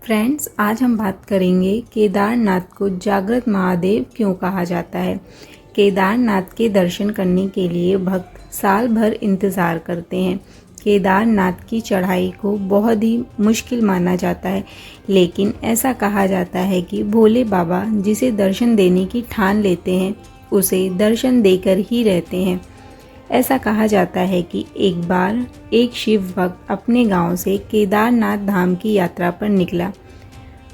Friends, आज हम बात करेंगे केदारनाथ को जागृत महादेव क्यों कहा जाता है। केदारनाथ के दर्शन करने के लिए भक्त साल भर इंतज़ार करते हैं। केदारनाथ की चढ़ाई को बहुत ही मुश्किल माना जाता है, लेकिन ऐसा कहा जाता है कि भोले बाबा जिसे दर्शन देने की ठान लेते हैं उसे दर्शन देकर ही रहते हैं। ऐसा कहा जाता है कि एक बार एक शिव भक्त अपने गांव से केदारनाथ धाम की यात्रा पर निकला।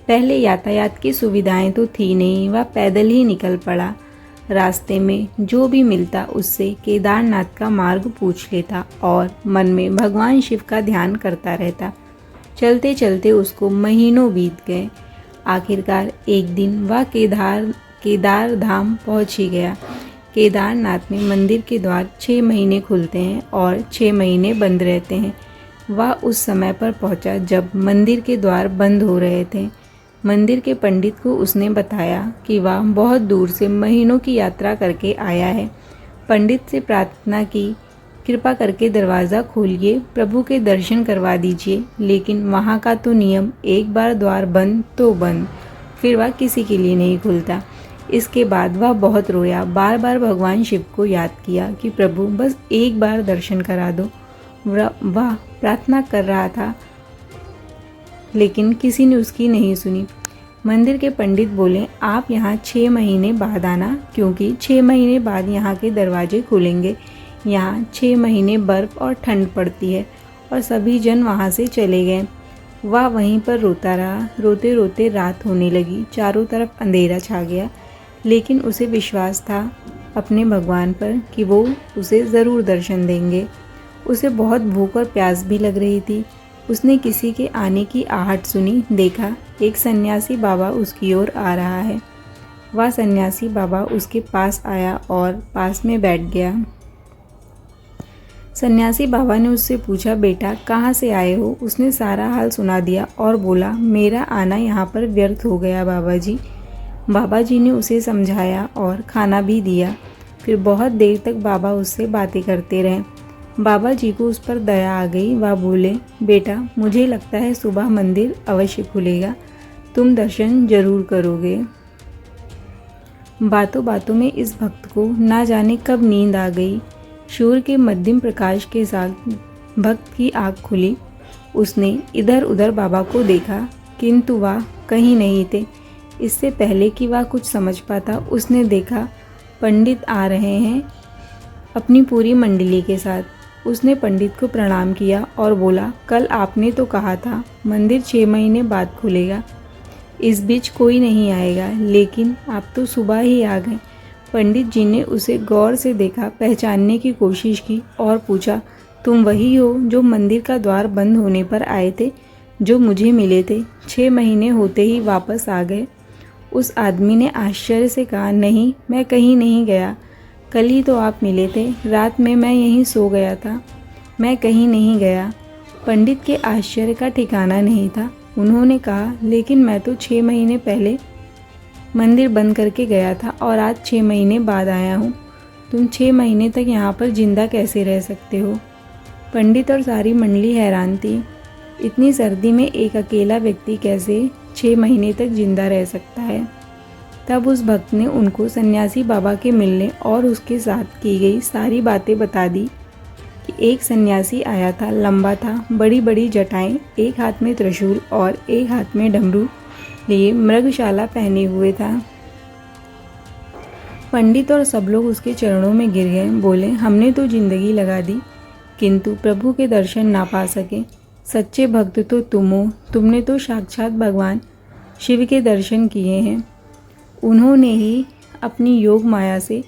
पहले यातायात की सुविधाएं तो थी नहीं, वह पैदल ही निकल पड़ा। रास्ते में जो भी मिलता उससे केदारनाथ का मार्ग पूछ लेता और मन में भगवान शिव का ध्यान करता रहता। चलते चलते उसको महीनों बीत गए। आखिरकार एक दिन वह केदार धाम पहुंच ही गया। केदारनाथ में मंदिर के द्वार 6 महीने खुलते हैं और 6 महीने बंद रहते हैं। वह उस समय पर पहुंचा जब मंदिर के द्वार बंद हो रहे थे। मंदिर के पंडित को उसने बताया कि वह बहुत दूर से महीनों की यात्रा करके आया है। पंडित से प्रार्थना की, कृपा करके दरवाज़ा खोलिए, प्रभु के दर्शन करवा दीजिए। लेकिन वहाँ का तो नियम, एक बार द्वार बंद तो बंद, फिर वह किसी के लिए नहीं खुलता। इसके बाद वह बहुत रोया, बार बार भगवान शिव को याद किया कि प्रभु बस एक बार दर्शन करा दो। वह प्रार्थना कर रहा था, लेकिन किसी ने उसकी नहीं सुनी। मंदिर के पंडित बोले, आप यहाँ 6 महीने बाद आना, क्योंकि 6 महीने बाद यहाँ के दरवाजे खुलेंगे। यहाँ 6 महीने बर्फ़ और ठंड पड़ती है। और सभी जन वहाँ से चले गए। वह वहीं पर रोता रहा। रोते रोते रात होने लगी, चारों तरफ अंधेरा छा गया। लेकिन उसे विश्वास था अपने भगवान पर कि वो उसे ज़रूर दर्शन देंगे। उसे बहुत भूख और प्यास भी लग रही थी। उसने किसी के आने की आहट सुनी। देखा एक सन्यासी बाबा उसकी ओर आ रहा है। वह सन्यासी बाबा उसके पास आया और पास में बैठ गया। सन्यासी बाबा ने उससे पूछा, बेटा कहाँ से आए हो? उसने सारा हाल सुना दिया और बोला, मेरा आना यहाँ पर व्यर्थ हो गया बाबा जी। बाबा जी ने उसे समझाया और खाना भी दिया। फिर बहुत देर तक बाबा उससे बातें करते रहे। बाबा जी को उस पर दया आ गई। वह बोले, बेटा मुझे लगता है सुबह मंदिर अवश्य खुलेगा, तुम दर्शन जरूर करोगे। बातों बातों में इस भक्त को ना जाने कब नींद आ गई। सूर्य के मध्यम प्रकाश के साथ भक्त की आँख खुली। उसने इधर उधर बाबा को देखा, किंतु वह कहीं नहीं थे। इससे पहले कि वह कुछ समझ पाता, उसने देखा पंडित आ रहे हैं अपनी पूरी मंडली के साथ। उसने पंडित को प्रणाम किया और बोला, कल आपने तो कहा था मंदिर 6 महीने बाद खुलेगा, इस बीच कोई नहीं आएगा, लेकिन आप तो सुबह ही आ गए। पंडित जी ने उसे गौर से देखा, पहचानने की कोशिश की और पूछा, तुम वही हो जो मंदिर का द्वार बंद होने पर आए थे, जो मुझे मिले थे? 6 महीने होते ही वापस आ गए। उस आदमी ने आश्चर्य से कहा, नहीं, मैं कहीं नहीं गया। कल ही तो आप मिले थे, रात में मैं यहीं सो गया था, मैं कहीं नहीं गया। पंडित के आश्चर्य का ठिकाना नहीं था। उन्होंने कहा, लेकिन मैं तो 6 महीने पहले मंदिर बंद करके गया था और आज 6 महीने बाद आया हूँ। तुम 6 महीने तक यहाँ पर जिंदा कैसे रह सकते हो? पंडित और सारी मंडली हैरान थी। इतनी सर्दी में एक अकेला व्यक्ति कैसे 6 महीने तक जिंदा रह सकता है? तब उस भक्त ने उनको सन्यासी बाबा के मिलने और उसके साथ की गई सारी बातें बता दी कि एक सन्यासी आया था, लंबा था, बड़ी बड़ी जटाएं, एक हाथ में त्रिशूल और एक हाथ में डमरू लिए मृगशाला पहने हुए था। पंडित और सब लोग उसके चरणों में गिर गए। बोले, हमने तो जिंदगी लगा दी, किंतु प्रभु के दर्शन ना पा सके। सच्चे भक्त तो तुम हो, तुमने तो साक्षात भगवान शिव के दर्शन किए हैं। उन्होंने ही अपनी योग माया से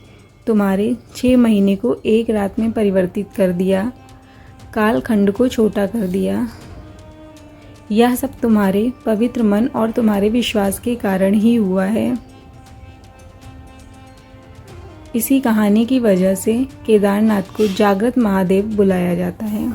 तुम्हारे 6 महीने को एक रात में परिवर्तित कर दिया, कालखंड को छोटा कर दिया। यह सब तुम्हारे पवित्र मन और तुम्हारे विश्वास के कारण ही हुआ है। इसी कहानी की वजह से केदारनाथ को जागृत महादेव बुलाया जाता है।